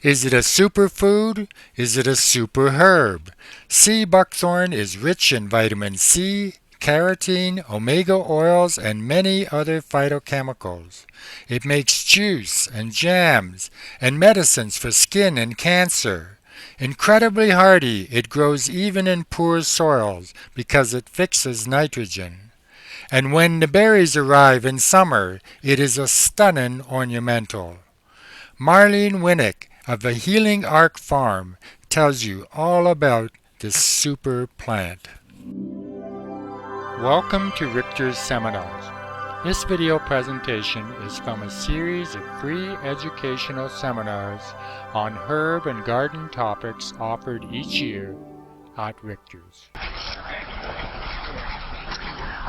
Is it a superfood? Is it a super herb? Seabuckthorn is rich in vitamin C, carotene, omega oils, and many other phytochemicals. It makes juice and jams and medicines for skin and cancer. Incredibly hardy, it grows even in poor soils because it fixes nitrogen. And when the berries arrive in summer, it is a stunning ornamental. Marlene Wynnyk of the Healing Ark Farm tells you all about this super plant. Welcome to Richters Seminars. This video presentation is from a series of free educational seminars on herb and garden topics offered each year at Richters.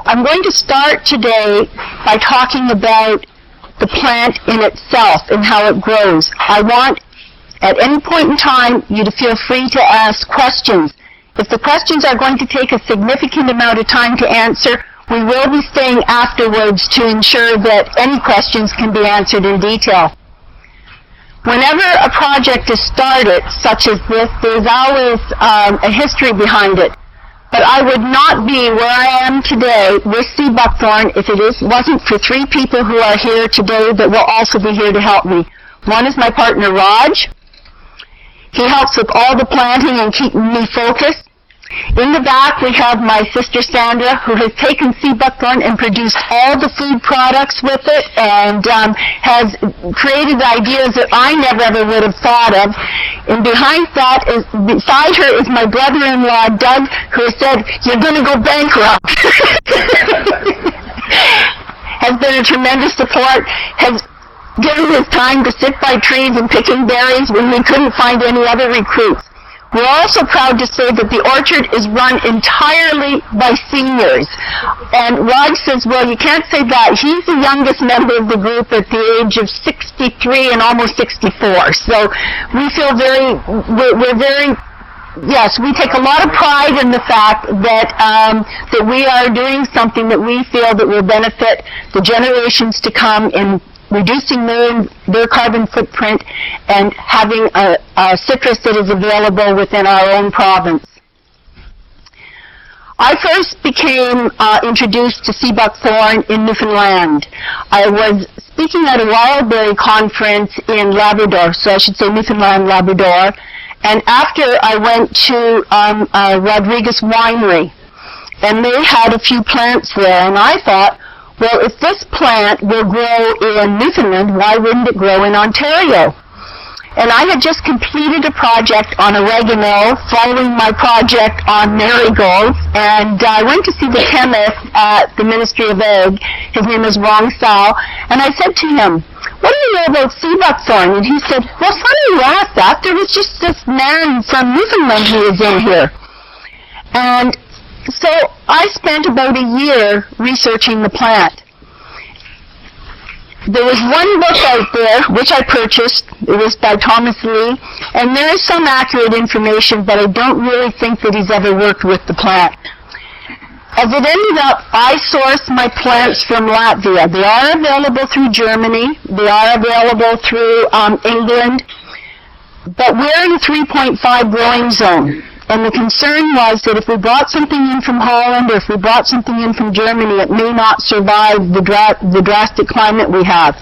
I'm going to start today by talking about the plant in itself and how it grows. I want, at any point in time, you to feel free to ask questions. If the questions are going to take a significant amount of time to answer, we will be staying afterwards to ensure that any questions can be answered in detail. Whenever a project is started, such as this, there's always a history behind it. But I would not be where I am today with Seabuckthorn if it wasn't for three people who are here today that will also be here to help me. One is my partner, Raj. He helps with all the planting and keeping me focused. In the back, we have my sister Sandra, who has taken Seabuckthorn and produced all the food products with it and has created ideas that I never ever would have thought of. And beside her is my brother-in-law, Doug, who has said, "You're going to go bankrupt." Has been a tremendous support, has given his time to sit by trees and picking berries when we couldn't find any other recruits. We're also proud to say that the orchard is run entirely by seniors. And Raj says, well, you can't say that. He's the youngest member of the group at the age of 63 and almost 64. So we feel yes, we take a lot of pride in the fact that that we are doing something that we feel that will benefit the generations to come in reducing their carbon footprint and having a citrus that is available within our own province. I first became introduced to Seabuckthorn in Newfoundland. I was speaking at a wildberry conference in Labrador, so I should say Newfoundland, Labrador, and after I went to Rodriguez Winery, and they had a few plants there, and I thought, well, if this plant will grow in Newfoundland, why wouldn't it grow in Ontario? And I had just completed a project on oregano, following my project on marigolds, and I went to see the chemist at the Ministry of Ag. His name is Ron Sal, and I said to him, what do you know about Seabuckthorn? And he said, well, funny you asked that. There was just this man from Newfoundland who was in here. And so I spent about a year researching the plant. There was one book out there, which I purchased. It was by Thomas Lee, and there is some accurate information, but I don't really think that he's ever worked with the plant. As it ended up, I sourced my plants from Latvia. They are available through Germany. They are available through England, but we're in a 3.5 growing zone. And the concern was that if we brought something in from Holland or if we brought something in from Germany, it may not survive the drastic climate we have.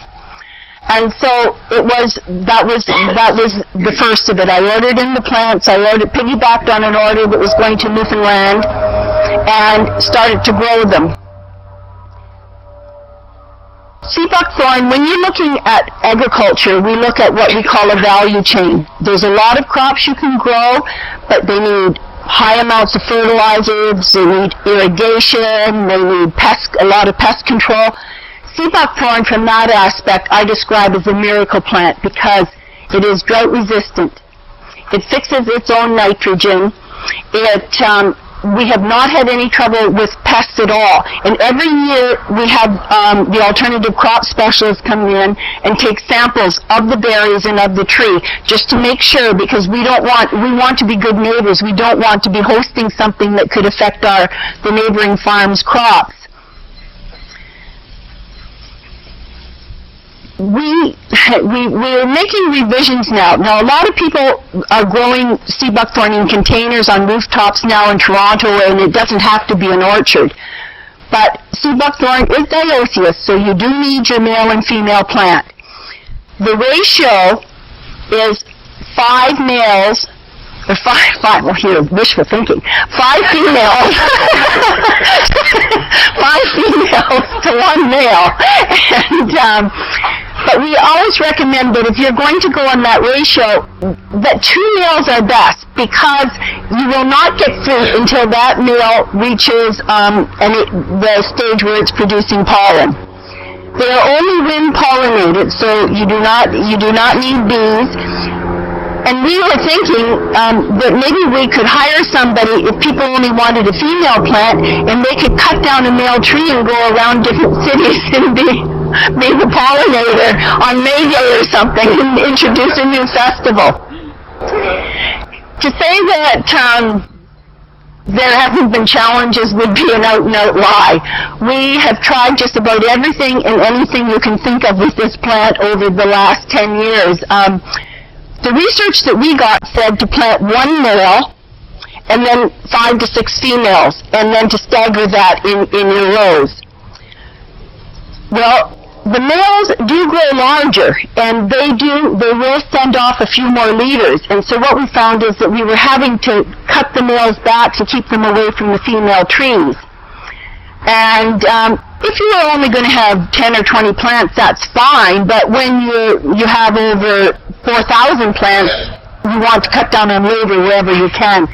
And so that was the first of it. I ordered in the plants. I piggybacked on an order that was going to Newfoundland and started to grow them. Seabuckthorn, when you're looking at agriculture, we look at what we call a value chain. There's a lot of crops you can grow, but they need high amounts of fertilizers, they need irrigation, they need a lot of pest control. Seabuckthorn, from that aspect, I describe as a miracle plant because it is drought resistant. It fixes its own nitrogen. We have not had any trouble with pests at all. And every year we have the alternative crop specialists come in and take samples of the berries and of the tree just to make sure, because we want to be good neighbors. We don't want to be hosting something that could affect the neighboring farm's crops. we're making revisions now. Now, a lot of people are growing sea buckthorn in containers on rooftops now in Toronto, and it doesn't have to be an orchard. But sea buckthorn is dioecious, so you do need your male and female plant. The ratio is 5 males, or well, here, wishful thinking, 5 females, 5 females to 1 male. And, but we always recommend that if you're going to go on that ratio, that 2 males are best, because you will not get fruit until that male reaches the stage where it's producing pollen. They are only wind pollinated, so you do not need bees. And we were thinking that maybe we could hire somebody, if people only wanted a female plant, and they could cut down a male tree and go around different cities and be the pollinator on May Day or something and introduce a new festival. To say that there haven't been challenges would be an out-and-out lie. We have tried just about everything and anything you can think of with this plant over the last 10 years. The research that we got said to plant 1 male and then 5 to 6 females, and then to stagger that in your rows. Well, the males do grow larger, and they will send off a few more leaders. And so what we found is that we were having to cut the males back to keep them away from the female trees. And if you are only going to have 10 or 20 plants, that's fine. But when you have over 4,000 plants, you want to cut down on labor wherever you can.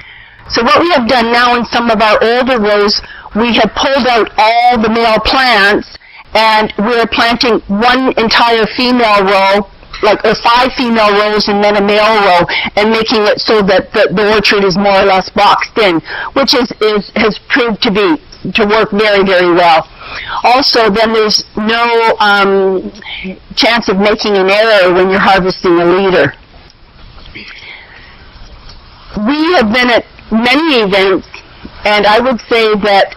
So what we have done now in some of our older rows, we have pulled out all the male plants, and we're planting 1 entire female row, like 5 female rows and then a male row, and making it so that the orchard is more or less boxed in, which has proved to work very, very well. Also, then there's no chance of making an error when you're harvesting a leader. We have been at many events, and I would say that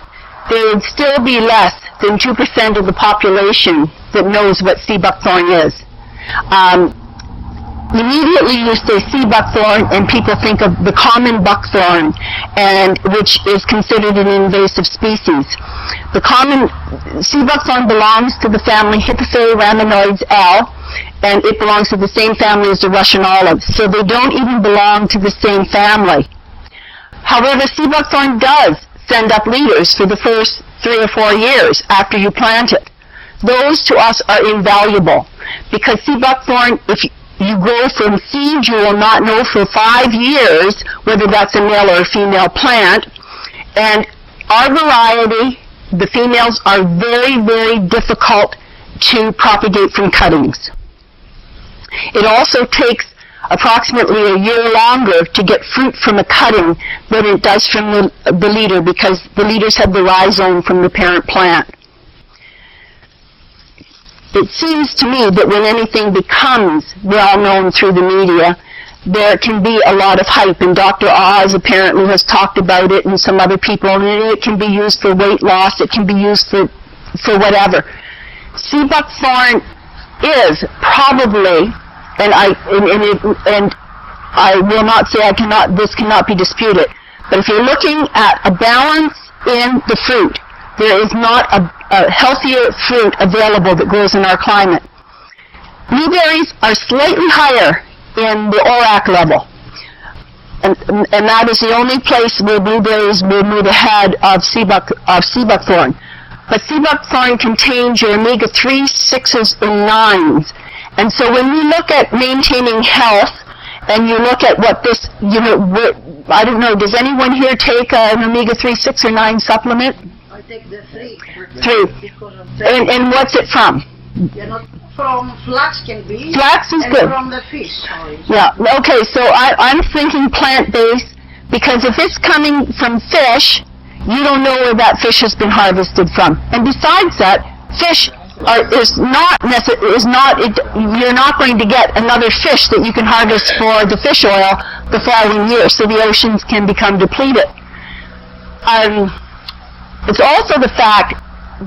there would still be less than 2% of the population that knows what sea buckthorn is. Immediately you say sea buckthorn and people think of the common buckthorn, and which is considered an invasive species. The common sea buckthorn belongs to the family Raminoids L, and it belongs to the same family as the Russian olive, so they don't even belong to the same family. However, sea buckthorn does send up leaders for the first 3 or 4 years after you plant it. Those to us are invaluable, because sea buckthorn, if you grow from seed, you will not know for 5 years whether that's a male or a female plant. And our variety, the females are very, very difficult to propagate from cuttings. It also takes approximately a year longer to get fruit from a cutting than it does from the leader, because the leaders have the rhizome from the parent plant. It seems to me that when anything becomes well known through the media, there can be a lot of hype, and Dr. Oz apparently has talked about it, and some other people, and it can be used for weight loss, it can be used for whatever. Sea buckthorn is probably, and I will not say this cannot be disputed, but if you're looking at a balance in the fruit, there is not a healthier fruit available that grows in our climate. Blueberries are slightly higher in the ORAC level, and that is the only place where blueberries will move ahead of sea buckthorn. But sea buckthorn contains your omega-3, 6s, and 9s. And so when we look at maintaining health, and you look at what this, I don't know, does anyone here take an omega-3, 6, or 9 supplement? I take the 3. 3. And what's it from? From flax can be. Flax is and good. From the fish. Yeah, okay, so I'm thinking plant-based, because if it's coming from fish, you don't know where that fish has been harvested from. And besides that, fish you're not going to get another fish that you can harvest for the fish oil the following year, so the oceans can become depleted. It's also the fact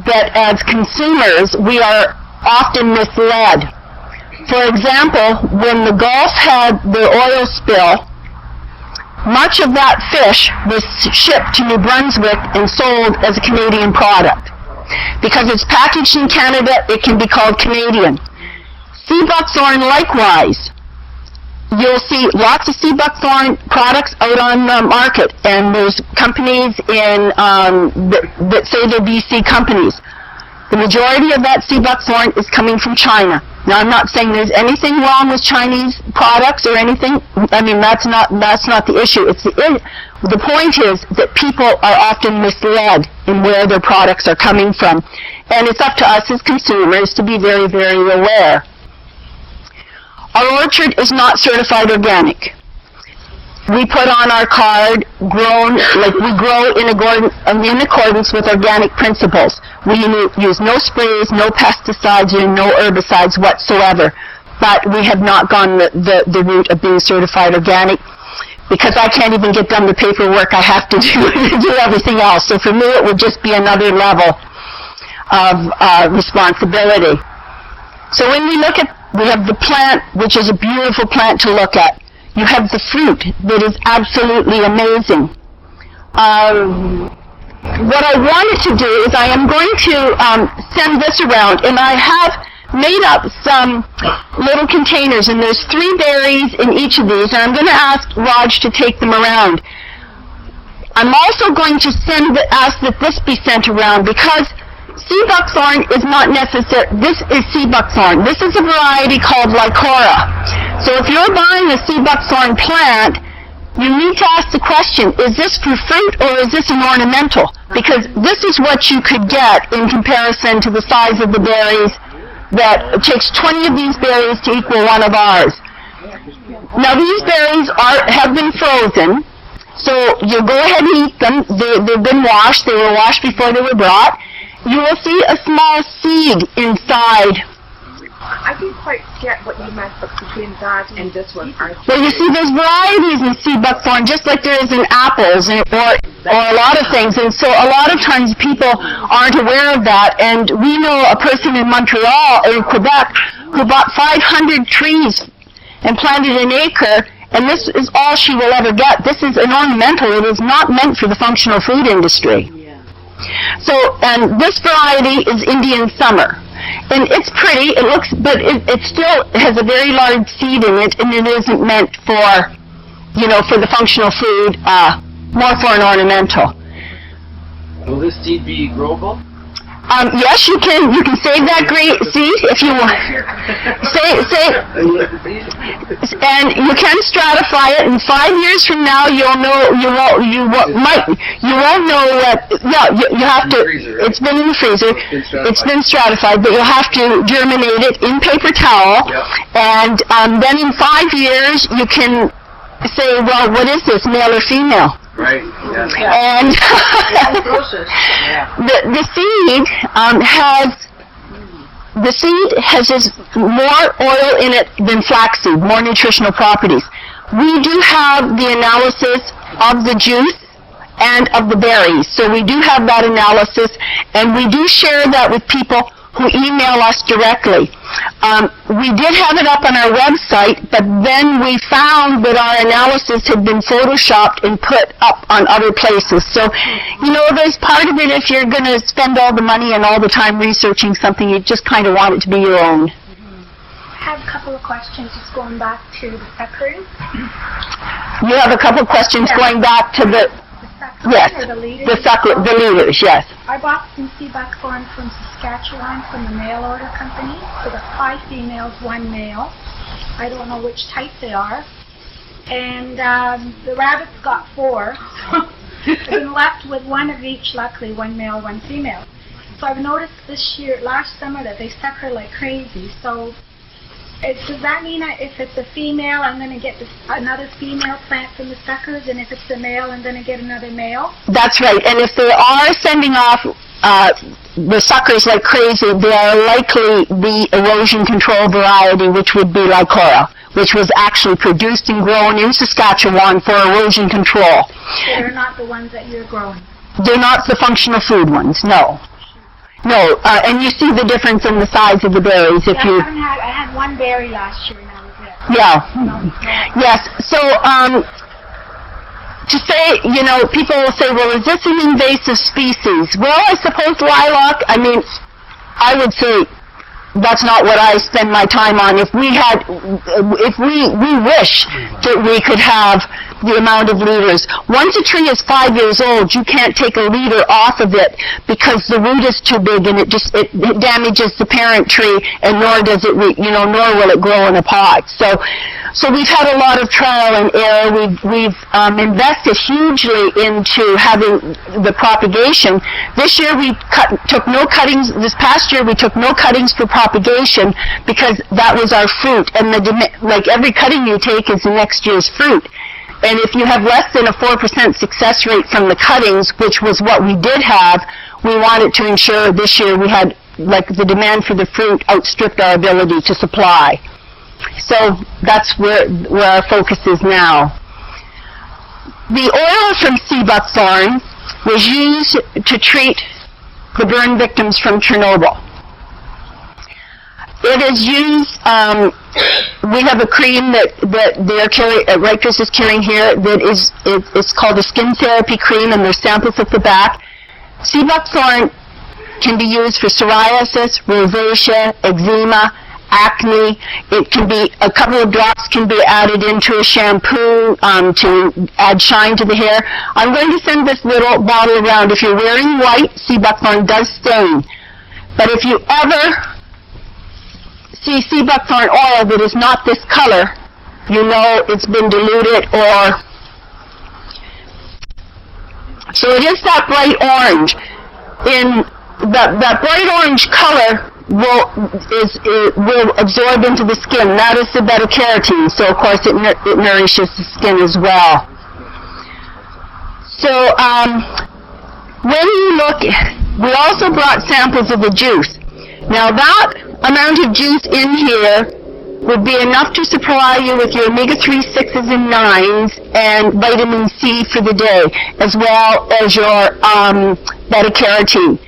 that as consumers, we are often misled For example, when the Gulf had the oil spill, much of that fish was shipped to New Brunswick and sold as a Canadian product. Because it's packaged in Canada, it can be called Canadian. Seabuckthorn, likewise. You'll see lots of Seabuckthorn products out on the market, and there's companies that say they're BC companies. The majority of that Seabuckthorn is coming from China. Now, I'm not saying there's anything wrong with Chinese products or anything. I mean, that's not the issue. The point is that people are often misled in where their products are coming from, and it's up to us as consumers to be very, very aware. Our orchard is not certified organic. We put on our card, we grow in accordance with organic principles. We use no sprays, no pesticides, and no herbicides whatsoever. But we have not gone the route of being certified organic, because I can't even get done the paperwork I have to do everything else. So for me, it would just be another level of responsibility. So when we have the plant, which is a beautiful plant to look at. You have the fruit that is absolutely amazing. What I wanted to do is I am going to send this around, and I have made up some little containers, and there's 3 berries in each of these, and I'm going to ask Raj to take them around. I'm also going to ask that this be sent around, because Seabuckthorn is not necessary. This is Seabuckthorn. This is a variety called Lycora. So if you're buying a Seabuckthorn plant, you need to ask the question, is this for fruit or is this an ornamental? Because this is what you could get in comparison to the size of the berries. That it takes 20 of these berries to equal one of ours. Now these berries have been frozen, so you go ahead and eat them. They've been washed. They were washed before they were brought. You will see a small seed inside. I didn't quite get what you meant between that and this one. Well, you see, there's varieties in Seabuckthorn, just like there is in apples or a lot of things. And so a lot of times people aren't aware of that. And we know a person in Montreal, in Quebec, who bought 500 trees and planted an acre, and this is all she will ever get. This is an ornamental. It is not meant for the functional food industry. So, and this variety is Indian Summer. And it's pretty, but it still has a very large seed in it, and it isn't meant for, for the functional food, more for an ornamental. Will this seed be growable? Yes, you can save that great seed if you want. And you can stratify it. And 5 years from now, you won't know what. Yeah, you have to. It's been in the freezer. It's been stratified, but you'll have to germinate it in paper towel. Yep. And then in 5 years, you can say, well, what is this, male or female? Right. Yeah. And the seed has more oil in it than flaxseed, more nutritional properties. We do have the analysis of the juice and of the berries, so we do have that analysis, and we do share that with people who email us directly. We did have it up on our website, but then we found that our analysis had been photoshopped and put up on other places. So, there's part of it, if you're going to spend all the money and all the time researching something, you just kind of want it to be your own. I have a couple of questions just going back to the suckers. You have a couple of questions going back to the... Yes, the leaders? The leaders, yes. I bought some Seabuckthorn from Saskatchewan from the mail order company. So the 5 females, 1 male. I don't know which type they are. And the rabbits got 4. So I've been left with 1 of each, luckily, 1 male, 1 female. So I've noticed last summer, that they sucker like crazy. So does that mean that if it's a female, I'm going to get another female plant from the suckers, and if it's a male, I'm going to get another male? That's right. And if they are sending off the suckers like crazy, they are likely the erosion control variety, which would be Lycora, which was actually produced and grown in Saskatchewan for erosion control. So they're not the ones that you're growing? They're not the functional food ones, no. No, and you see the difference in the size of the berries if you... I had one berry last year and that was it. Yeah. Yes. So, to say, people will say, well, is this an invasive species? Well, I suppose lilac, I would say that's not what I spend my time on. If we wish that we could have the amount of leaders. Once a tree is 5 years old, you can't take a leader off of it because the root is too big and it damages the parent tree, and nor will it grow in a pot. So we've had a lot of trial and error. We've invested hugely into having the propagation. This year took no cuttings. This past year we took no cuttings for propagation because that was our fruit. And like every cutting you take is the next year's fruit. And if you have less than a 4% success rate from the cuttings, which was what we did have, we wanted to ensure this year we had, the demand for the fruit outstripped our ability to supply. So that's where our focus is now. The oil from Seabuckthorn was used to treat the burn victims from Chernobyl. It is used, we have a cream that Richters is carrying here that it's called a skin therapy cream, and there's samples at the back. Seabuckthorn can be used for psoriasis, rosacea, eczema, acne. It can be, a couple of drops can be added into a shampoo to add shine to the hair. I'm going to send this little bottle around. If you're wearing white, Seabuckthorn does stain. But if you ever see Seabuckthorn oil that is not this color, you know it's been diluted so it is that bright orange. In that bright orange color will absorb into the skin. That is the beta-carotene, so of course it nourishes the skin as well. So when you look, we also brought samples of the juice. Now that amount of juice in here would be enough to supply you with your omega-3, 6s, and 9s and vitamin C for the day, as well as your beta-carotene.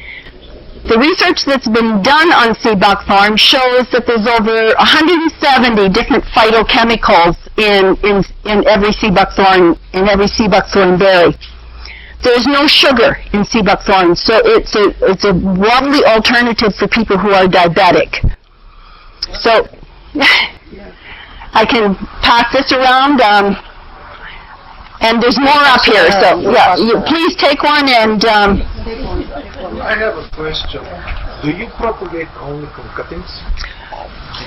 The research that's been done on Seabuckthorn shows that there's over 170 different phytochemicals in every Seabuckthorn berry. There's no sugar in Seabuckthorn, so it's a lovely alternative for people who are diabetic. So I can pass this around, and there's more up here. So yeah, please take one and. I have a question. Do you propagate only from cuttings?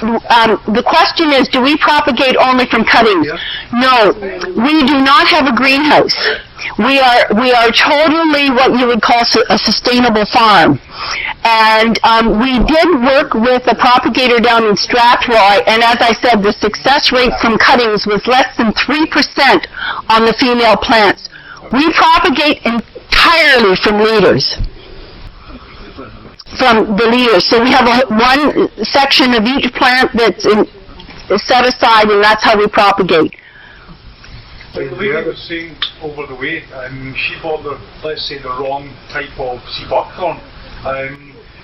The question is, do we propagate only from cuttings? Yes. No, we do not have a greenhouse. We are totally what you would call a sustainable farm. And we did work with a propagator down in Strathroy, and as I said, the success rate from cuttings was less than 3% on the female plants. We propagate entirely from leaders. From the leaders. So we have one section of each plant that's set aside, and that's how we propagate. Like the lady was saying over the way, she bought let's say, the wrong type of Seabuckthorn.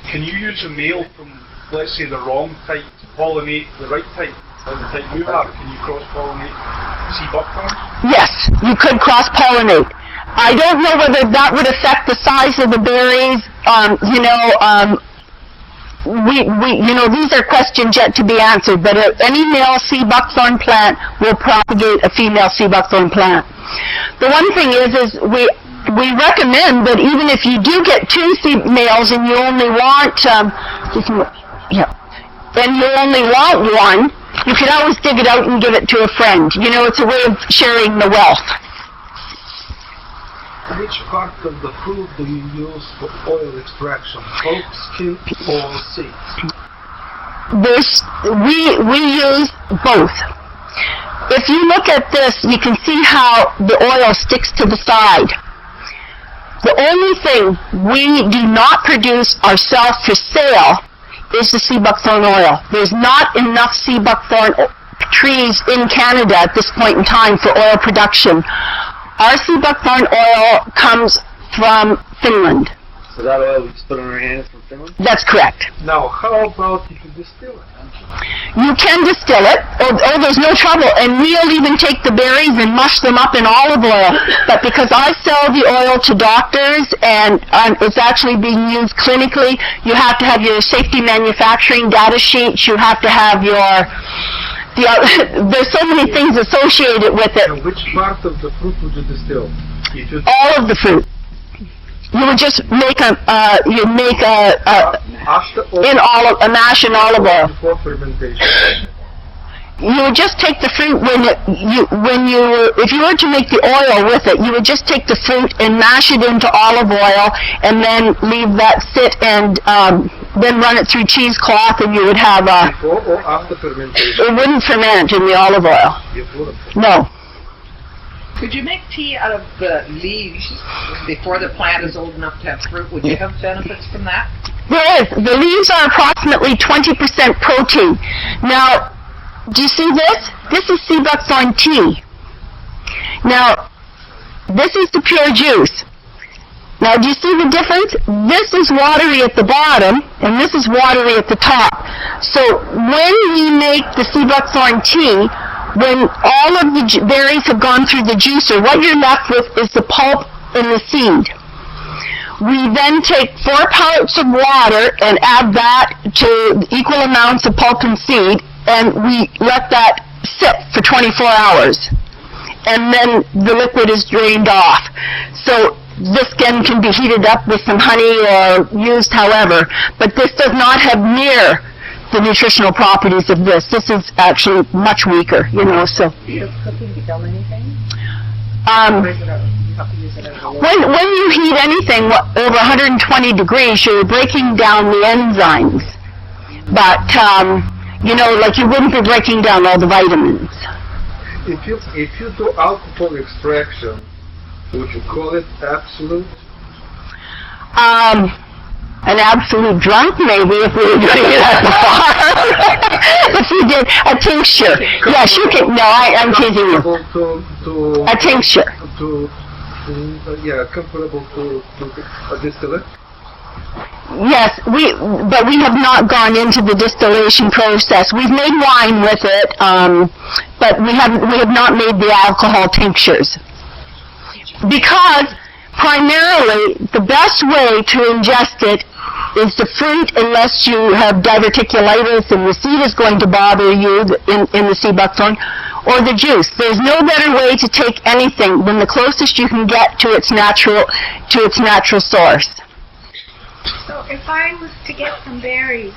Can you use a male from, let's say, the wrong type to pollinate the right type? Like the type you have, can you cross-pollinate Seabuckthorn? Yes, you could cross-pollinate. I don't know whether that would affect the size of the berries. These are questions yet to be answered, but any male Seabuckthorn plant will propagate a female Seabuckthorn plant. The one thing is we recommend that even if you do get two males and you only want, and you only want one, you can always dig it out and give it to a friend. It's a way of sharing the wealth. Which part of the fruit do you use for oil extraction? Pulp, skin, or seeds? We use both. If you look at this, you can see how the oil sticks to the side. The only thing we do not produce ourselves for sale is the Seabuckthorn oil. There's not enough Seabuckthorn trees in Canada at this point in time for oil production. Our Seabuckthorn oil comes from Finland. So that oil we just put on our hands from Finland? That's correct. Now, how about if you distill it? You can distill it. Oh, there's no trouble. And we'll even take the berries and mush them up in olive oil. But because I sell the oil to doctors and it's actually being used clinically, you have to have your safety manufacturing data sheets. You have to have your... there's so many things associated with it. And which part of the fruit would you distill? All of the fruit. You would just make a mash in olive oil. Before fermentation. You would just take the fruit if you were to make the oil with it, you would just take the fruit and mash it into olive oil and then leave that sit and then run it through cheesecloth and you would have Before or after fermentation? It wouldn't ferment in the olive oil. It wouldn't. No. Could you make tea out of the leaves before the plant is old enough to have fruit? Would you have benefits from that? There is. The leaves are approximately 20% protein. Now, do you see this? This is Seabuckthorn tea. Now, this is the pure juice. Now, do you see the difference? This is watery at the bottom, and this is watery at the top. So, when we make the Seabuckthorn tea, when all of the berries have gone through the juicer, what you're left with is the pulp and the seed. We then take 4 pellets of water and add that to equal amounts of pulp and seed, and we let that sit for 24 hours. And then the liquid is drained off. So this again can be heated up with some honey or used however, but this does not have near the nutritional properties of this. This is actually much weaker, so. Does cooking become anything? When you heat anything over 120 degrees, you're breaking down the enzymes. But, like you wouldn't be breaking down all the vitamins. If you do alcohol extraction, would you call it absolute? An absolute drunk, maybe, if we were doing it at the farm. If we did a tincture. Yes, you can. No, I'm teasing you. A tincture. Comparable to a distillate. Yes, but we have not gone into the distillation process. We've made wine with it, but we have not made the alcohol tinctures. Because primarily, the best way to ingest it is the fruit, unless you have diverticulitis and the seed is going to bother you in the Seabuckthorn, or the juice. There's no better way to take anything than the closest you can get to its natural source. So if I was to get some berries,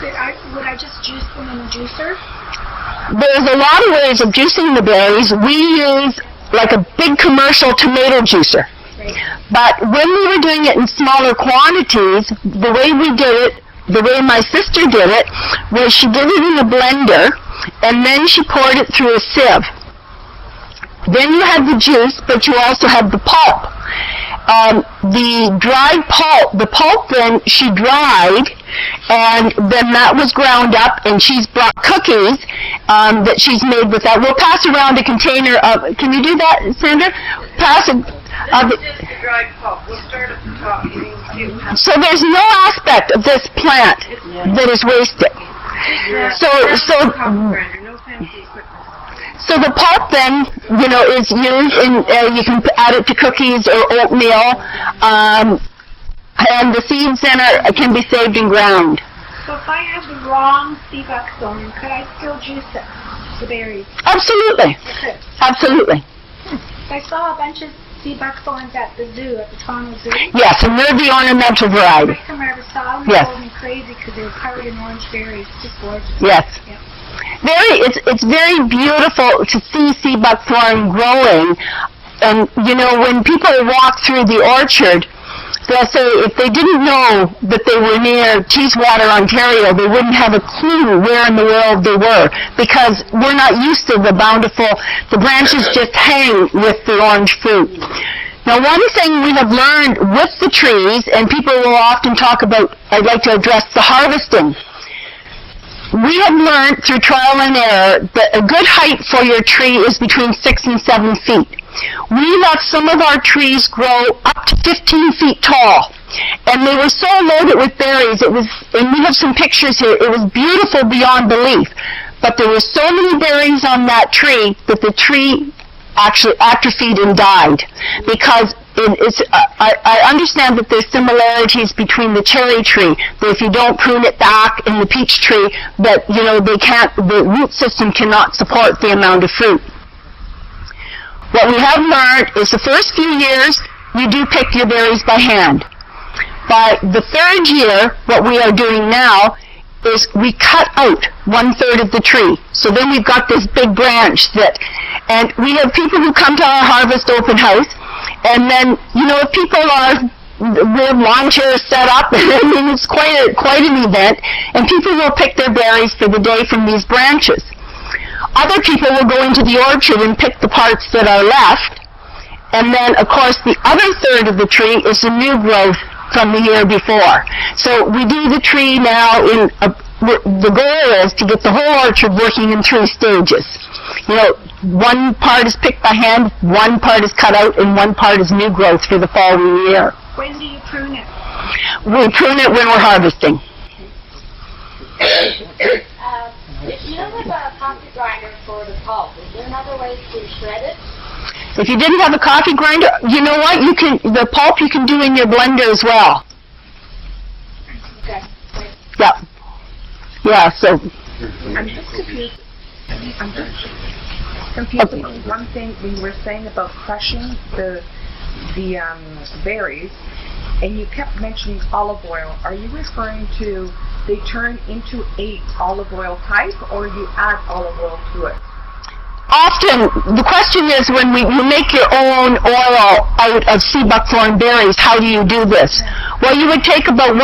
would I just juice them in a juicer? There's a lot of ways of juicing the berries. We use like a big commercial tomato juicer. But when we were doing it in smaller quantities, the way we did it, the way my sister did it, was she did it in a blender, and then she poured it through a sieve. Then you had the juice, but you also had the pulp. The dried pulp, then she dried, and then that was ground up, and she's brought cookies that she's made with that. We'll pass around a container of, can you do that, Sandra? Pass it. So there's no aspect of this plant that is wasted. So the pulp then, is used in, you can add it to cookies or oatmeal, and the seeds then can be saved and ground. So if I have the wrong Seabuckthorn, could I still juice it, the berries? Absolutely. Absolutely. I saw a bunch of Seabuckthorns at the zoo, at the Toronto Zoo. Yes, and they're the ornamental variety. First time I ever saw them, yes. They drove me crazy because they were covered in orange berries. Just gorgeous. Yes. Yep. It's very beautiful to see Seabuckthorn growing. And, when people walk through the orchard, they'll say if they didn't know that they were near Teeswater, Ontario, they wouldn't have a clue where in the world they were, because we're not used to the branches just hang with the orange fruit. Now, one thing we have learned with the trees, and people will often talk about, I'd like to address the harvesting. We have learned through trial and error that a good height for your tree is between 6 and 7 feet. We let some of our trees grow up to 15 feet tall. And they were so loaded with berries, and we have some pictures here, it was beautiful beyond belief. But there were so many berries on that tree that the tree actually atrophied and died. Because I understand that there's similarities between the cherry tree, that if you don't prune it back, in the peach tree, that, the root system cannot support the amount of fruit. What we have learned is the first few years, you do pick your berries by hand. By the third year, what we are doing now is we cut out 1/3 of the tree. So then we've got this big branch and we have people who come to our harvest open house, and then, if people we have lawn chairs set up, I mean, it's quite an event, and people will pick their berries for the day from these branches. Other people will go into the orchard and pick the parts that are left, and then, of course, the other third of the tree is the new growth from the year before. So we do the tree now the goal is to get the whole orchard working in 3 stages. One part is picked by hand, one part is cut out, and one part is new growth for the following year. When do you prune it? We prune it when we're harvesting. If you don't have a coffee grinder for the pulp, is there another way to shred it? If you didn't have a coffee grinder, you know what? The pulp you can do in your blender as well. Okay. Yeah. Yeah, so. I'm just confused. About one thing when you were saying about crushing the berries, and you kept mentioning olive oil. Are you referring to they turn into a olive oil type, or you add olive oil to it? Often, the question is when you make your own oil out of Seabuckthorn berries, how do you do this? Well, you would take about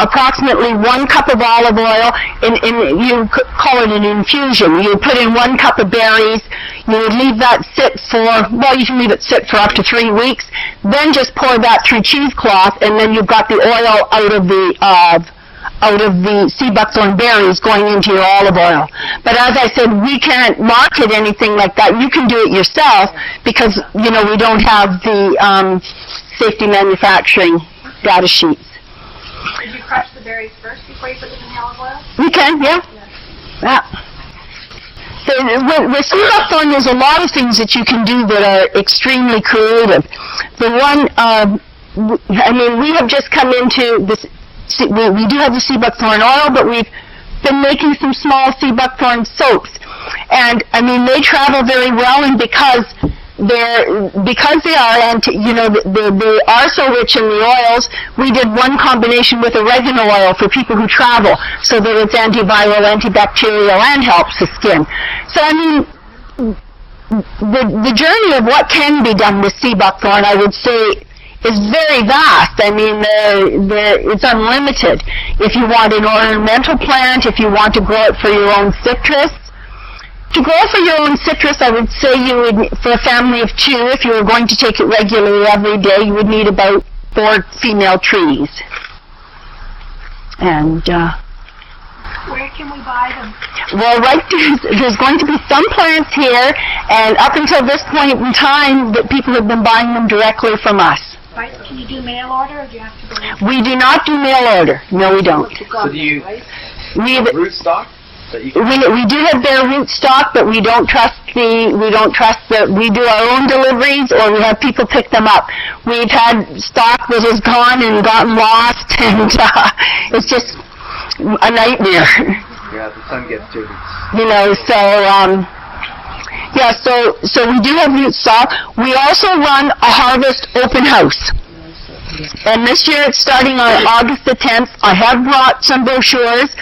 approximately 1 cup of olive oil, and you could call it an infusion. You would put in 1 cup of berries, you would leave that sit you can leave it sit for up to 3 weeks, then just pour that through cheesecloth, and then you've got the oil out of the Seabuckthorn berries going into your olive oil. But as I said, we can't market anything like that. You can do it yourself because, we don't have the safety manufacturing data sheets. Did you crush the berries first before you put them in the olive oil? You can, yeah. Yeah. So with Seabuckthorn, there's a lot of things that you can do that are extremely creative. The one, we have just come into this. We do have the Seabuckthorn oil, but we've been making some small Seabuckthorn soaps, and they travel very well. And because they are they are so rich in the oils, we did one combination with oregano oil for people who travel, so that it's antiviral, antibacterial, and helps the skin. So the journey of what can be done with Seabuckthorn, I would say, is very vast. It's unlimited. If you want an ornamental plant, if you want to grow it for your own citrus. To grow for your own citrus, I would say for a family of 2, if you were going to take it regularly every day, you would need about 4 female trees. And, where can we buy them? Well, there's going to be some plants here, and up until this point in time, that people have been buying them directly from us. Right. Can you do mail order, or do you have to go? We do not do mail order. No, we don't. So do you have root stock? We do have bare root stock, but we don't trust we do our own deliveries, or we have people pick them up. We've had stock that has gone and gotten lost, and it's just a nightmare. Yeah, the sun gets to it. So we do have root stock. We also run a harvest open house. And this year it's starting on August the 10th. I have brought some brochures,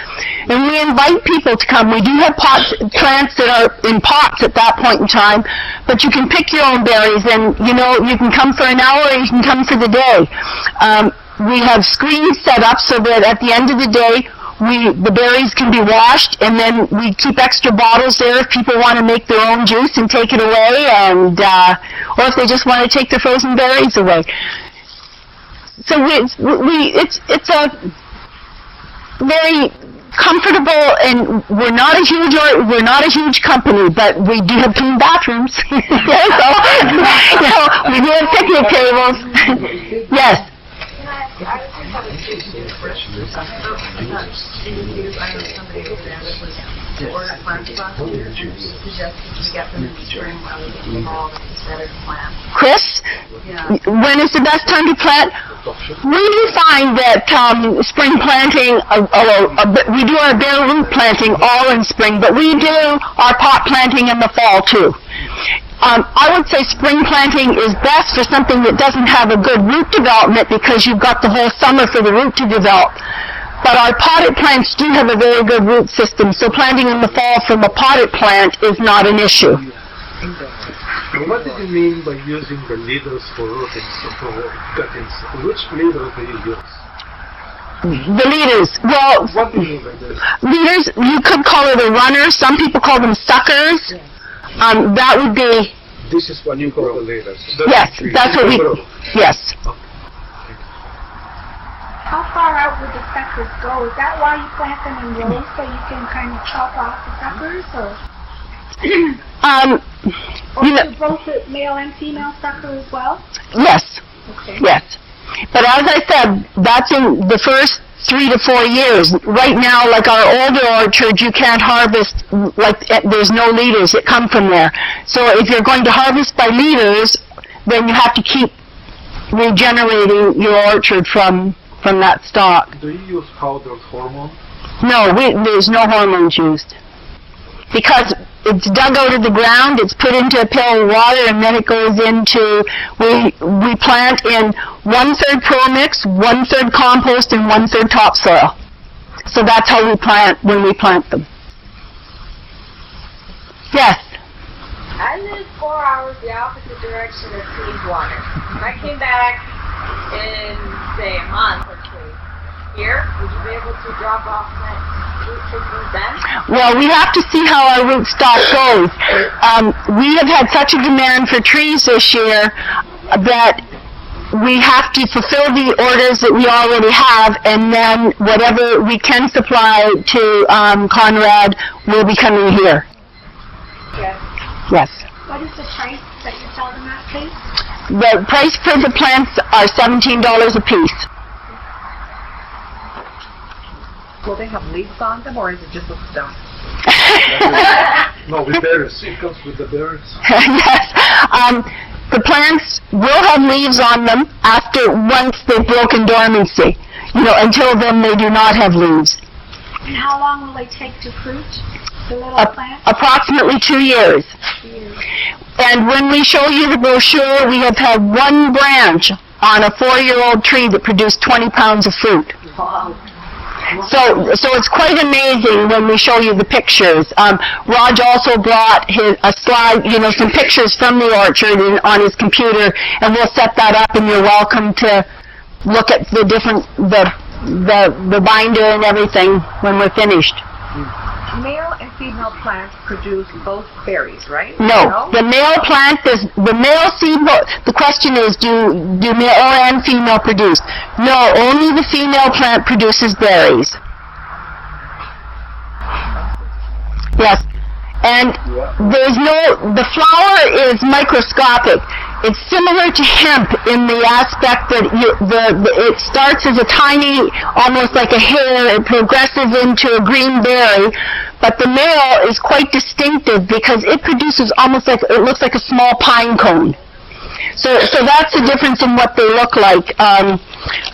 and we invite people to come. We do have plants that are in pots at that point in time, but you can pick your own berries, and you can come for an hour or you can come for the day. We have screens set up so that at the end of the day, the berries can be washed, and then we keep extra bottles there if people want to make their own juice and take it away, or if they just want to take their frozen berries away. So it's a very comfortable, and we're not a huge company, but we do have clean bathrooms. So, we do have picnic tables. Yes. Can I ask I was just having two. I know somebody over there that was ordered plants last year and suggested we get them in the spring rather than fall. It's better to plant. Chris, Yeah. when is the best time to plant? We do find that spring planting, we do our bare root planting all in spring, but we do our pot planting in the fall too. I would say spring planting is best for something that doesn't have a good root development because you've got the whole summer for the root to develop. But our potted plants do have a very good root system, so planting in the fall from a potted plant is not an issue. And what did you mean by using the leaders for rootings, for cuttings? Which leaders do you use? The leaders, well, What do you mean by this? leaders, you could call it a runner. Some people call them suckers. That would be, This is what you call the leaders. yes, that's what we, yes. How far out would the suckers go? Is that why you plant them in rows so you can kind of chop off the suckers, or You know, do both the male and female sucker as well? yes, Okay. yes. But as I said, that's in the first 3 to 4 years. Right now, like our older orchard, you can't harvest, like there's no leaders that come from there. So if you're going to harvest by leaders, then you have to keep regenerating your orchard from that stock. Do you use powdered hormone? No, there's no hormones used. Because it's dug out of the ground, it's put into a pail of water, and then it goes into, we plant in 1/3 pro-mix, 1/3 compost, and 1/3 topsoil. So that's how we plant when we plant them. Yes? I live 4 hours the opposite direction of Teeswater. If I came back in, say, a month or two here, would you be able to drop off my root systems then? Well, we have to see how our root stock goes. We have had such a demand for trees this year that we have to fulfill the orders that we already have, and then whatever we can supply to Conrad will be coming here. Yes. Yes. What is the price that you sell them at, please? The price for the plants are $17 a piece. Will they have leaves on them, or is it just a stump? No, with berries. It comes with the berries. Yes. The plants will have leaves on them once they've broken dormancy. Until then they do not have leaves. And how long will they take to fruit, the little plants? Approximately 2 years. And when we show you the brochure, we have had one branch on a 4-year-old tree that produced 20 pounds of fruit. Wow. So it's quite amazing when we show you the pictures. Raj also brought a slide, some pictures from the orchard on his computer, and we'll set that up, and you're welcome to look at the different, the binder and everything when we're finished. Male and female plants produce both berries, right? No, the male plant the male seed. The question is, do male and female produce? No, only the female plant produces berries. Yes, and the flower is microscopic. It's similar to hemp in the aspect that it starts as a tiny, almost like a hair, it progresses into a green berry, but the male is quite distinctive because it produces it looks like a small pine cone. So that's the difference in what they look like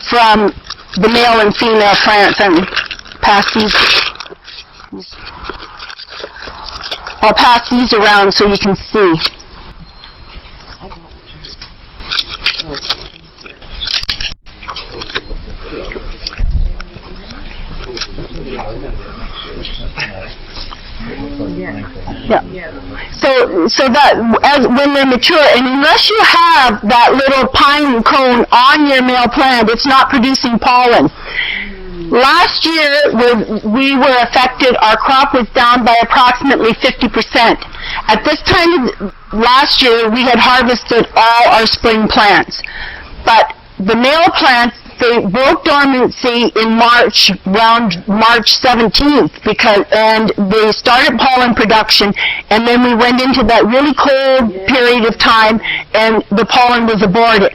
from the male and female plants. And I'll pass these around so you can see. Yeah. So that when they're mature, and unless you have that little pine cone on your male plant, it's not producing pollen. Last year, we were affected. Our crop was down by approximately 50%. At this time last year, we had harvested all our spring plants, but the male plants, they broke dormancy in March, around March 17th, and they started pollen production, and then we went into that really cold period of time, and the pollen was aborted.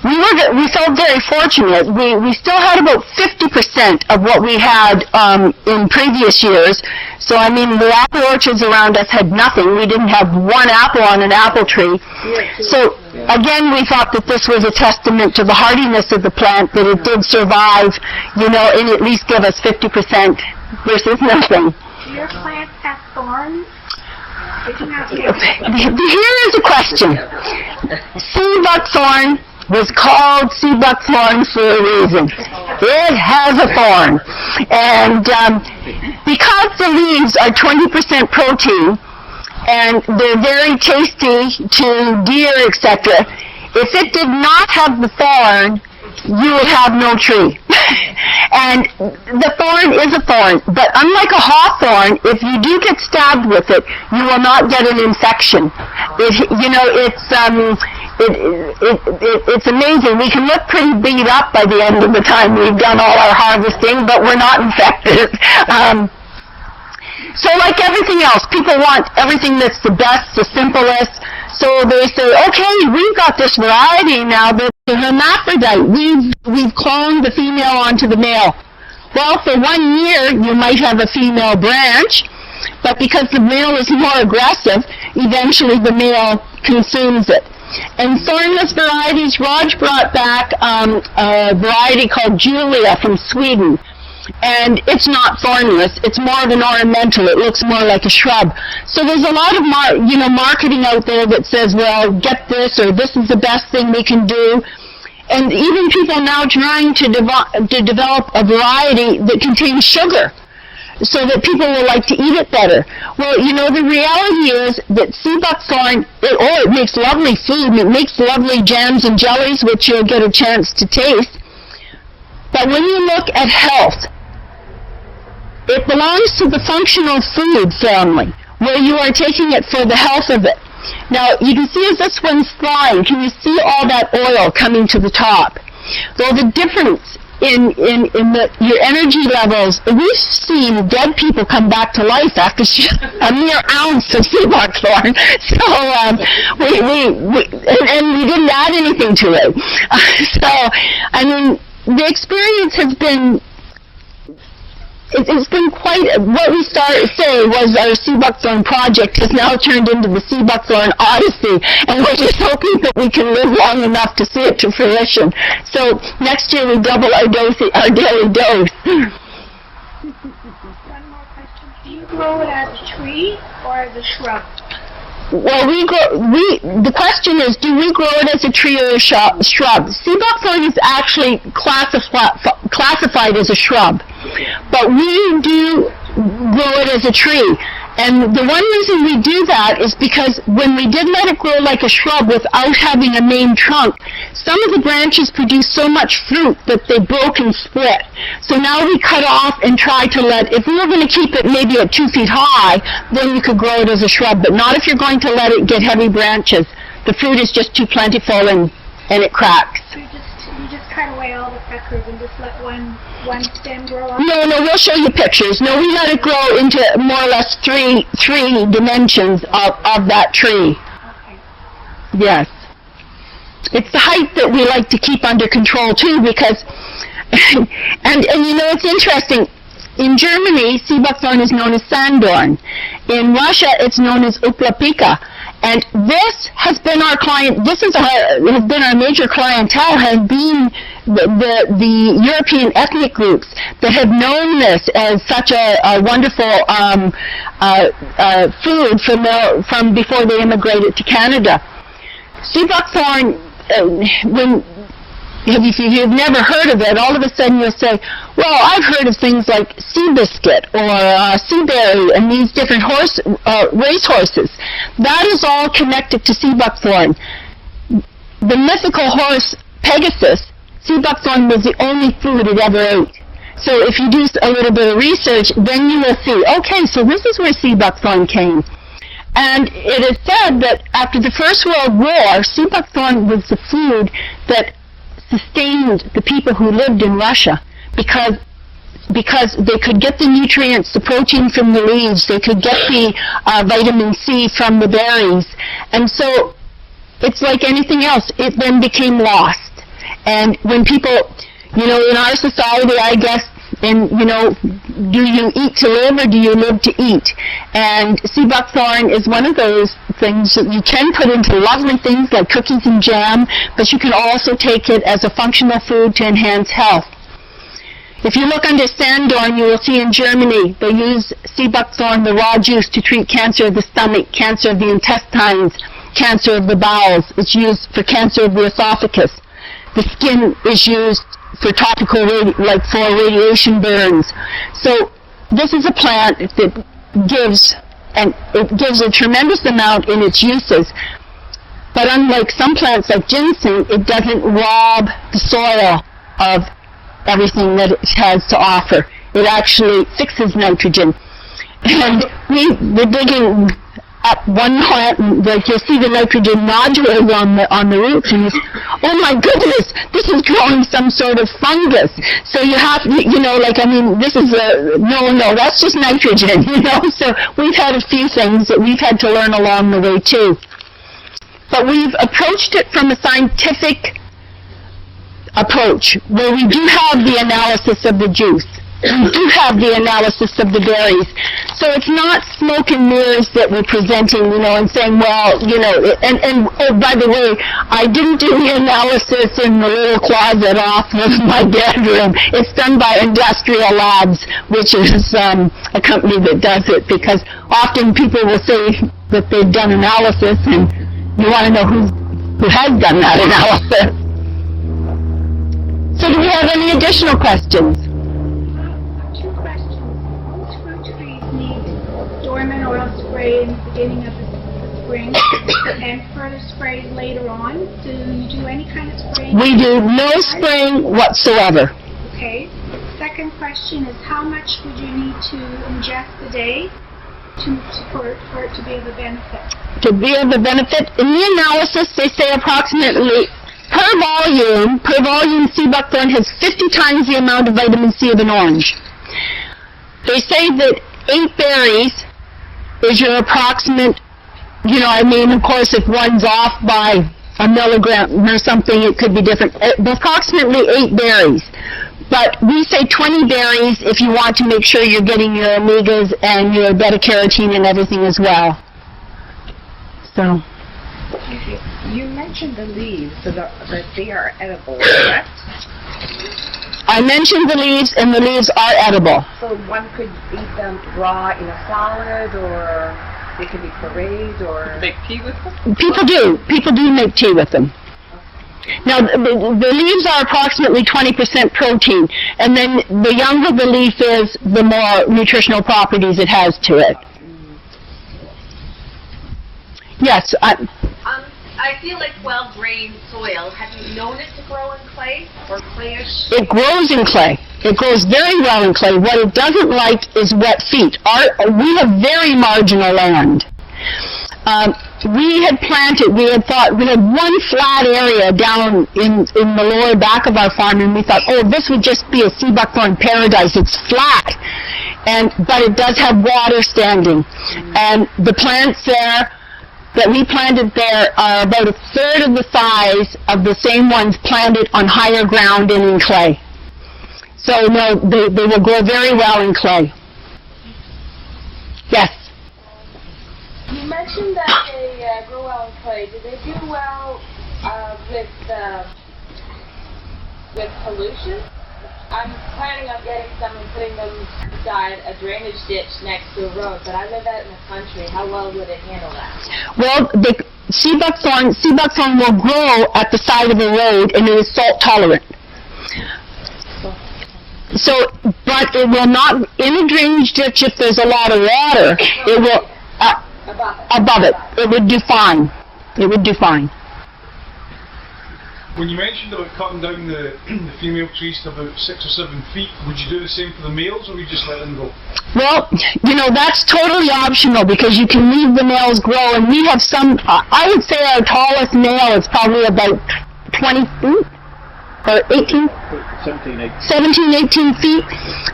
we felt very fortunate. We still had about 50% of what we had in previous years. So I mean, the apple orchards around us had nothing. We didn't have one apple on an apple tree. So again, we thought that this was a testament to the hardiness of the plant, that it did survive, and at least give us 50% versus nothing. Do your plants have thorns? Here is a question. Seabuckthorn was called Seabuckthorn for a reason. It has a thorn. And because the leaves are 20% protein, and they're very tasty to deer, etc., if it did not have the thorn, you would have no tree. And the thorn is a thorn, but unlike a hawthorn, if you do get stabbed with it, you will not get an infection. It's amazing. We can look pretty beat up by the end of the time we've done all our harvesting, but we're not infected. So like everything else, people want everything that's the best, the simplest. So they say, okay, we've got this variety now that's a hermaphrodite. We've cloned the female onto the male. Well, for 1 year, you might have a female branch, but because the male is more aggressive, eventually the male consumes it. And thornless varieties, Raj brought back a variety called Julia from Sweden. And it's not thornless. It's more of an ornamental. It looks more like a shrub. So there's a lot of marketing out there that says, well, get this, or this is the best thing we can do. And even people now trying to develop a variety that contains sugar, so that people will like to eat it better. Well, the reality is that Seabuckthorn, it makes lovely food. It makes lovely jams and jellies, which you'll get a chance to taste. But when you look at health, it belongs to the functional food family, where you are taking it for the health of it. Now, you can see as this one's flying, can you see all that oil coming to the top? Well, the difference in your energy levels, we've seen dead people come back to life after a mere ounce of Seabuckthorn. So, and we didn't add anything to it. So, I mean, the experience has been, it's been quite, what we say was our Seabuckthorn project has now turned into the Seabuckthorn Odyssey, and we're just hoping that we can live long enough to see it to fruition. So next year we double our daily dose. One more question. Do you grow it as a tree or as a shrub? Well, the question is, do we grow it as a tree or a shrub? Seabuckthorn is actually classified as a shrub, but we do grow it as a tree. And the one reason we do that is because when we did let it grow like a shrub without having a main trunk, some of the branches produced so much fruit that they broke and split. So now we cut off and try to if we were going to keep it maybe at 2 feet high, then you could grow it as a shrub, but not if you're going to let it get heavy branches. The fruit is just too plentiful and it cracks. You just cut away all the peppers and just let one stem grow up? No, we'll show you pictures. No, we let it grow into more or less three dimensions of that tree. Okay. Yes. It's the height that we like to keep under control too, because, and it's interesting. In Germany, Seabuckthorn is known as Sanddorn. In Russia, it's known as Uplapika. And this has been our client. This has been our major clientele. Has been the European ethnic groups that have known this as such a wonderful food from before they immigrated to Canada. Seabuckthorn, if you've never heard of it, all of a sudden you'll say, well, I've heard of things like sea biscuit or seaberry and these different racehorses. That is all connected to Seabuckthorn. The mythical horse Pegasus, Seabuckthorn was the only food it ever ate. So if you do a little bit of research, then you will see, okay, so this is where Seabuckthorn came. And it is said that after the First World War, Seabuckthorn was the food that sustained the people who lived in Russia because they could get the nutrients, the protein from the leaves, they could get the vitamin C from the berries. And so it's like anything else, it then became lost. And when people, in our society, I guess, do you eat to live or do you live to eat? And Seabuckthorn is one of those things that you can put into lovely things like cookies and jam, but you can also take it as a functional food to enhance health. If you look under Sanddorn, you will see in Germany they use Seabuckthorn, the raw juice, to treat cancer of the stomach, cancer of the intestines, cancer of the bowels. It's used for cancer of the esophagus. The skin is used for topical, for radiation burns. So this is a plant that gives a tremendous amount in its uses. But unlike some plants like ginseng, it doesn't rob the soil of everything that it has to offer. It actually fixes nitrogen. And we're digging up one plant, and you'll see the nitrogen nodules on the roots, and oh my goodness, this is growing some sort of fungus. So you have to, this is no, that's just nitrogen, So we've had a few things that we've had to learn along the way too. But we've approached it from a scientific approach, where we do have the analysis of the juice. We do have the analysis of the berries. So it's not smoke and mirrors that we're presenting, and saying, and oh, by the way, I didn't do the analysis in the little closet off of my bedroom. It's done by Industrial Labs, which is a company that does it, because often people will say that they've done analysis, and you want to know who has done that analysis. So do we have any additional questions? Two questions. Most fruit trees need dormant oil spray in the beginning of the spring and further spray later on. Do you do any kind of spraying? We do no spraying whatsoever. Okay. Second question is, how much would you need to ingest a day for it to be of a benefit? To be of a benefit, in the analysis they say approximately per volume, Seabuckthorn has 50 times the amount of vitamin C of an orange. They say that 8 berries is your approximate, of course, if one's off by a milligram or something, it could be different. Approximately 8 berries. But we say 20 berries if you want to make sure you're getting your omegas and your beta-carotene and everything as well. So. You mentioned the leaves, so that they are edible, correct? I mentioned the leaves, and the leaves are edible. So one could eat them raw in a salad, or they could be pureed, or make tea with them? People do make tea with them. Now, the leaves are approximately 20% protein, and then the younger the leaf is, the more nutritional properties it has to it. Yes. I feel like well-drained soil. Have you known it to grow in clay or clayish? It grows in clay. It grows very well in clay. What it doesn't like is wet feet. We have very marginal land. We had one flat area down in the lower back of our farm, and we thought, oh, this would just be a Seabuckthorn paradise. It's flat. But it does have water standing. And the plants there that we planted there are about a third of the size of the same ones planted on higher ground and in clay. So no, they will grow very well in clay. Yes? You mentioned that they grow well in clay. Do they do well with pollution? I'm planning on getting some and putting them beside a drainage ditch next to a road, but I live out in the country. How well would it handle that? Well, Seabuckthorn will grow at the side of a road, and it is salt tolerant. So, but it will not, in a drainage ditch, if there's a lot of water, it will, above it, it would do fine. It would do fine. When you mentioned about cutting down the female trees to about 6 or 7 feet, would you do the same for the males, or would you just let them go? Well, that's totally optional, because you can leave the males grow, and we have some, I would say our tallest male is probably about 20 feet, or 18. 17, 18 feet,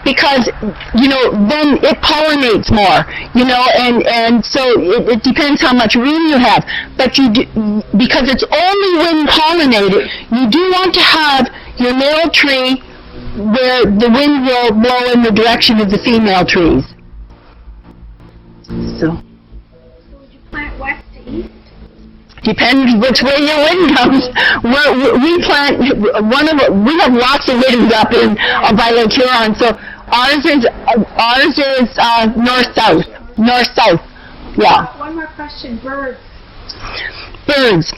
because, then it pollinates more, and so it depends how much room you have. But because it's only wind pollinated, you do want to have your male tree where the wind will blow in the direction of the female trees. So. Would you plant west to east? Depends which way your wind comes. We have lots of winds up in by Lake Huron, so ours is north-south. Yeah. One more question. Birds. Birds.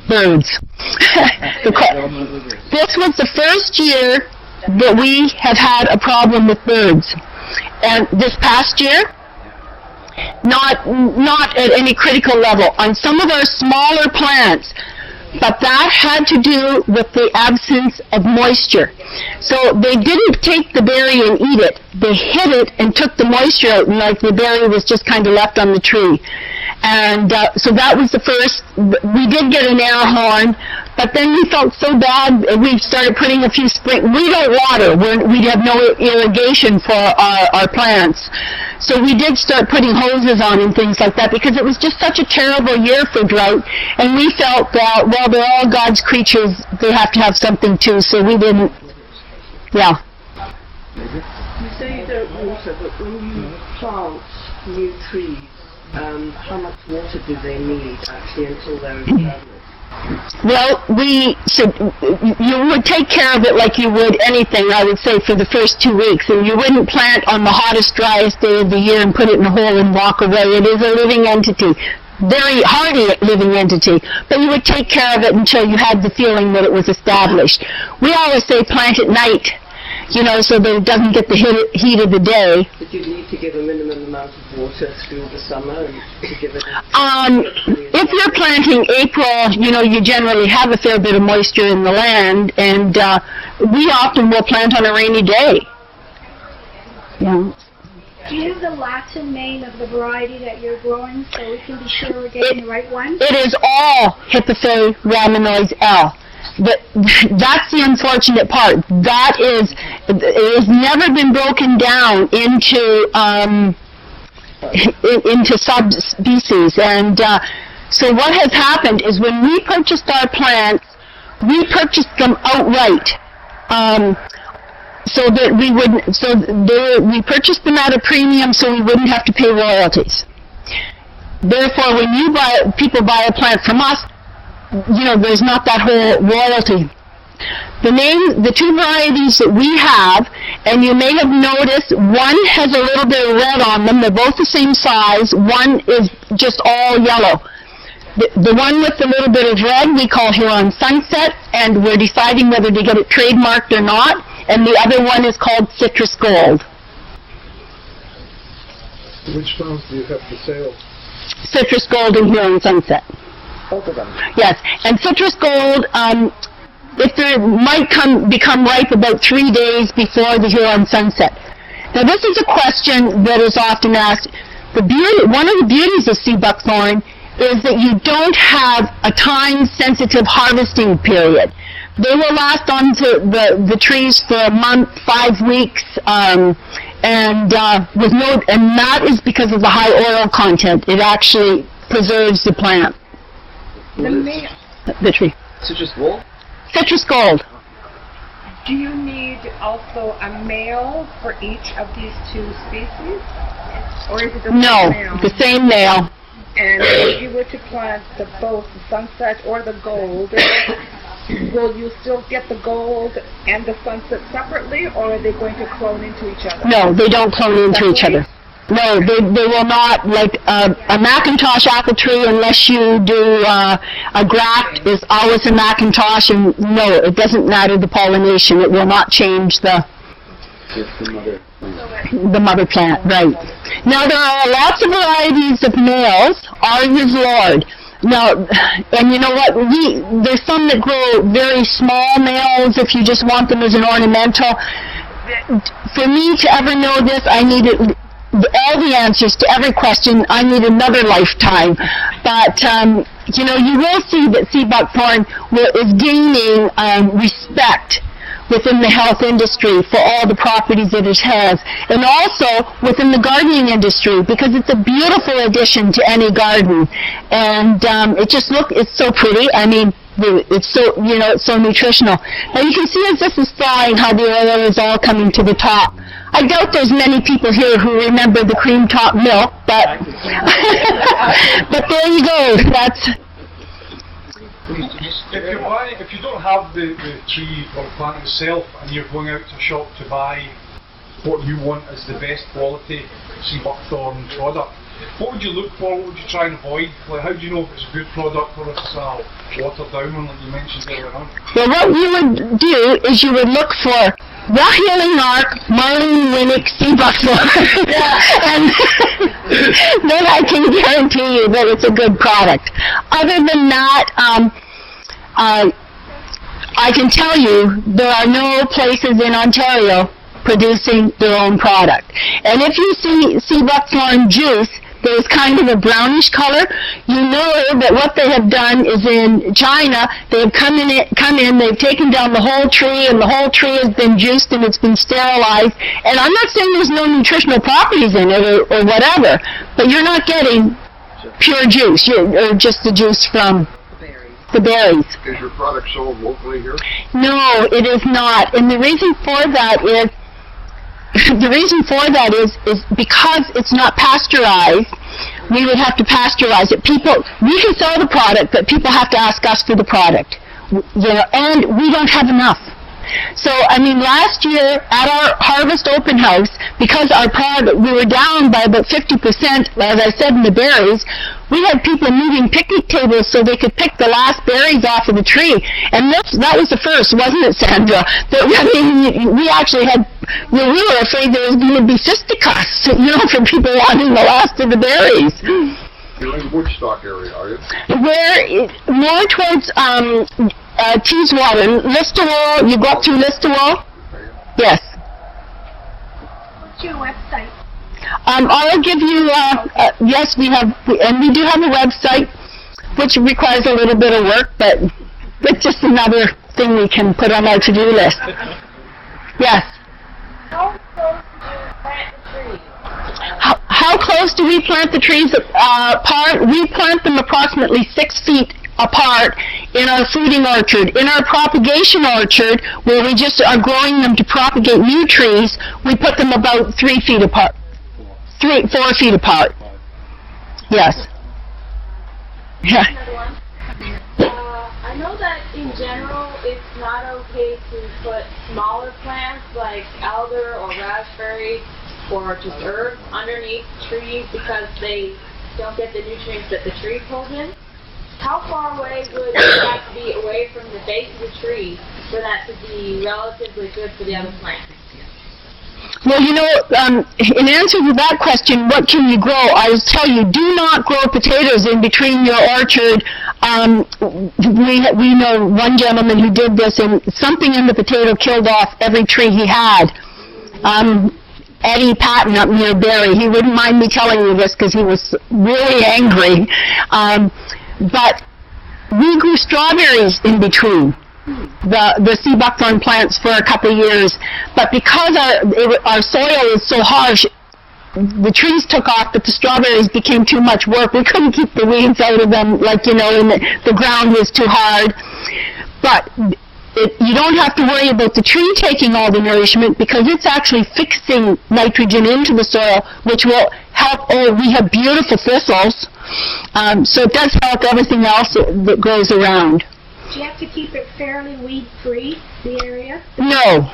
Birds. This was the first year that we have had a problem with birds, and this past year, not at any critical level. On some of our smaller plants, but that had to do with the absence of moisture. So they didn't take the berry and eat it. They hid it and took the moisture out, and like the berry was just kind of left on the tree. And so that was the first. We did get an air horn, but then we felt so bad, we started putting a few we don't water. We have no irrigation for our plants. So we did start putting hoses on and things like that, because it was just such a terrible year for drought. And we felt that, well, they're all God's creatures, they have to have something too, so we didn't, yeah. You say you don't water, but when you plant new trees, how much water do they need actually until they're established? Well, you would take care of it like you would anything, I would say, for the first 2 weeks. And you wouldn't plant on the hottest, driest day of the year and put it in a hole and walk away. It is a living entity, very hardy living entity. But you would take care of it until you had the feeling that it was established. We always say plant at night, so that it doesn't get the heat of the day. Did you need to give a minimum amount of water through the summer to give it? If you're planting April, you generally have a fair bit of moisture in the land, and we often will plant on a rainy day. Yeah. Do you have the Latin name of the variety that you're growing so we can be sure we're getting the right one? It is all Hippophae raminoides L. That's the unfortunate part. It has never been broken down into subspecies. And so what has happened is when we purchased our plants, we purchased them outright. We purchased them at a premium so we wouldn't have to pay royalties. Therefore, when people buy a plant from us, there's not that whole royalty. The two varieties that we have, and you may have noticed, one has a little bit of red on them. They're both the same size. One is just all yellow. The one with the little bit of red we call Huron Sunset, and we're deciding whether to get it trademarked or not. And the other one is called Citrus Gold. Which ones do you have for sale? Citrus Gold and Huron Sunset. Both of them. Yes, and Citrus Gold, might become ripe about 3 days before the Huron Sunset. Now this is a question that is often asked. One of the beauties of Seabuckthorn is that you don't have a time-sensitive harvesting period. They will last on to the trees for a month, 5 weeks, and that is because of the high oil content. It actually preserves the plant. The tree. Citrus Gold? Citrus Gold. Do you need also a male for each of these two species? Or is it the same male? The same male. And if you were to plant both the Sunset or the Gold, will you still get the Gold and the Sunset separately, or are they going to clone into each other? No, they don't clone into each other. No, they will not. Like a Macintosh apple tree, unless you do a graft, is always a Macintosh, and no, it doesn't matter the pollination. It will not change the mother plant, right. Now, there are lots of varieties of males. Ours is Lord. Now, and you know what, there's some that grow very small males if you just want them as an ornamental. For me to ever know this, I needed all the answers to every question. I need another lifetime. But, you will see that Seabuckthorn is gaining respect within the health industry for all the properties that it has, and also within the gardening industry, because it's a beautiful addition to any garden, and it's so pretty. I mean, it's so, it's so nutritional. Now you can see as this is thawing how the oil is all coming to the top. I doubt there's many people here who remember the cream top milk, but but there you go. That's. If you don't have the tree or the plant itself, and you're going out to a shop to buy what you want as the best quality Seabuckthorn product, what would you look for? What would you try and avoid? Like, how do you know if it's a good product or if it's a watered down one, like you mentioned earlier on? Well, what you would do is you would look for the Healing Ark, Marlene Wynnyk, Seabuckthorn, and then I can guarantee you that it's a good product. Other than that, I can tell you there are no places in Ontario producing their own product. And if you see Seabuckthorn juice, there's kind of a brownish color, you know that what they have done is in China, they've come in, they've taken down the whole tree, and the whole tree has been juiced and it's been sterilized. And I'm not saying there's no nutritional properties in it or whatever, but you're not getting pure juice, or just the juice from the berries. Is your product sold locally here? No, it is not. And the reason for that is is because it's not pasteurized. We would have to pasteurize it. We can sell the product, but people have to ask us for the product. And we don't have enough. So, I mean, last year at our Harvest Open House, because our product, we were down by about 50%, as I said, in the berries, we had people moving picnic tables so they could pick the last berries off of the tree. And that was the first, wasn't it, Sandra? We actually had, we were afraid there was going to be fisticuffs, for people wanting the last of the berries. You're in Woodstock area, are you? We're more towards Teeswater, Listowel. You go up through Listowel? Yes. What's your website? I'll give you, yes, we do have a website, which requires a little bit of work, but it's just another thing we can put on our to-do list. Yes. How close do you plant the trees? How close do we plant the trees apart? We plant them approximately 6 feet apart in our fruiting orchard. In our propagation orchard, where we just are growing them to propagate new trees, we put them about 3 feet apart. 4 feet apart. Yes. Yeah. I know that in general it's not okay to put smaller plants like alder or raspberry or just herbs underneath trees because they don't get the nutrients that the tree pulls in. How far away would it have to be away from the base of the tree for that to be relatively good for the other plants? Well, in answer to that question, what can you grow? I will tell you, do not grow potatoes in between your orchard. We know one gentleman who did this, and something in the potato killed off every tree he had. Eddie Patton up near Barrie, he wouldn't mind me telling you this because he was really angry. But we grew strawberries in between the Seabuckthorn plants for a couple of years, but because our soil is so harsh, the trees took off, but the strawberries became too much work. We couldn't keep the weeds out of them, and the ground was too hard. But you don't have to worry about the tree taking all the nourishment because it's actually fixing nitrogen into the soil, which will help. We have beautiful thistles, so it does help everything else that grows around. Do you have to keep it fairly weed-free, the area? No.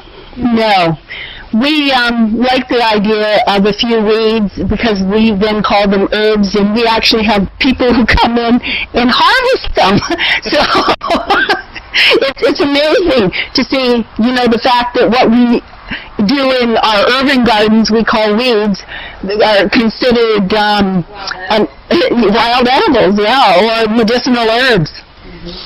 We like the idea of a few weeds because we then call them herbs, and we actually have people who come in and harvest them. So it's amazing to see, the fact that what we do in our urban gardens we call weeds are considered wild edibles, or medicinal herbs.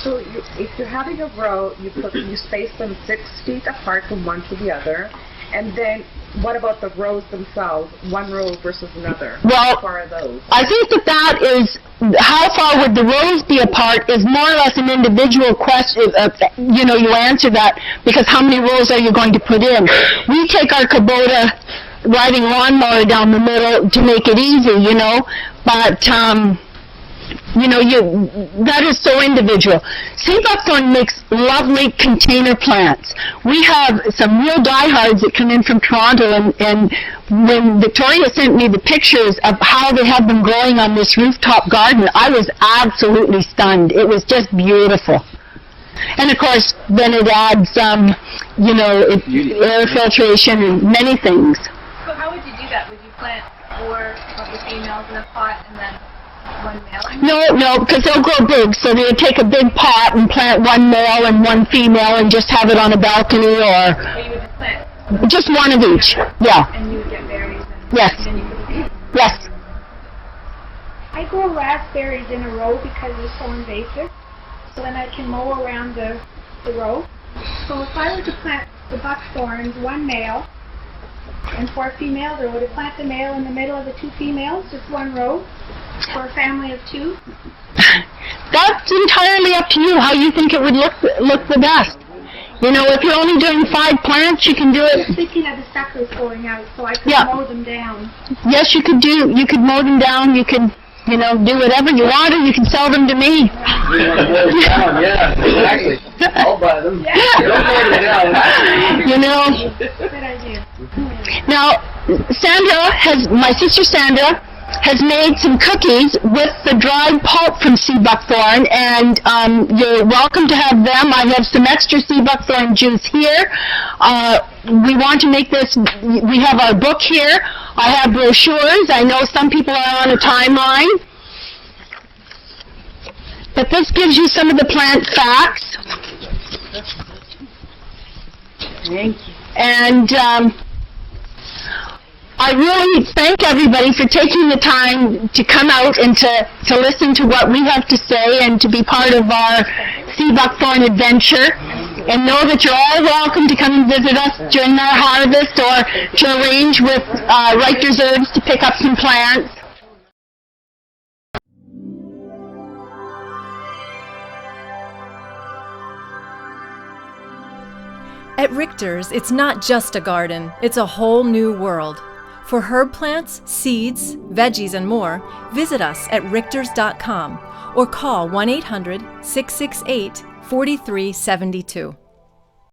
So if you're having a row, you space them 6 feet apart from one to the other, and then what about the rows themselves? One row versus another. Well, how far are those? I think that is, how far would the rows be apart is more or less an individual question. You answer that because how many rows are you going to put in? We take our Kubota riding lawnmower down the middle to make it easy, but that is so individual. Seabuckthorn makes lovely container plants. We have some real diehards that come in from Toronto, and when Victoria sent me the pictures of how they have them growing on this rooftop garden, I was absolutely stunned. It was just beautiful. And of course, then it adds, air filtration and many things. So how would you do that? Would you plant 4 of the females in a pot and then one male? No, because they'll grow big. So they would take a big pot and plant 1 male and 1 female and just have it on a balcony, or So you would just plant just one of each. Yeah. and you would get berries and Yes. then you could Yes. I grow raspberries in a row because they're so invasive. So then I can mow around the row. So if I were to plant the buckthorns, 1 male and 4 females, or would I plant the male in the middle of the 2 females, just 1 row for a family of 2? That's entirely up to you, how you think it would look the best. If you're only doing 5 plants, you can do I was it. thinking of the suckers going out, so I could Yeah. mow them down. Yes, you could mow them down. You could, do whatever you want, or you can sell them to me. Yeah, exactly. I'll buy them. Don't mow them down. Good idea. Now, my sister Sandra has made some cookies with the dried pulp from Seabuckthorn, and you're welcome to have them. I have some extra Seabuckthorn juice here. We want to make this, we have our book here. I have brochures. I know some people are on a timeline. But this gives you some of the plant facts. Thank you. And I really thank everybody for taking the time to come out and to listen to what we have to say and to be part of our Seabuckthorn adventure. And know that you're all welcome to come and visit us during our harvest, or to arrange with Richters Herbs to pick up some plants. At Richters, it's not just a garden, it's a whole new world. For herb plants, seeds, veggies, and more, visit us at richters.com or call 1-800-668-4372.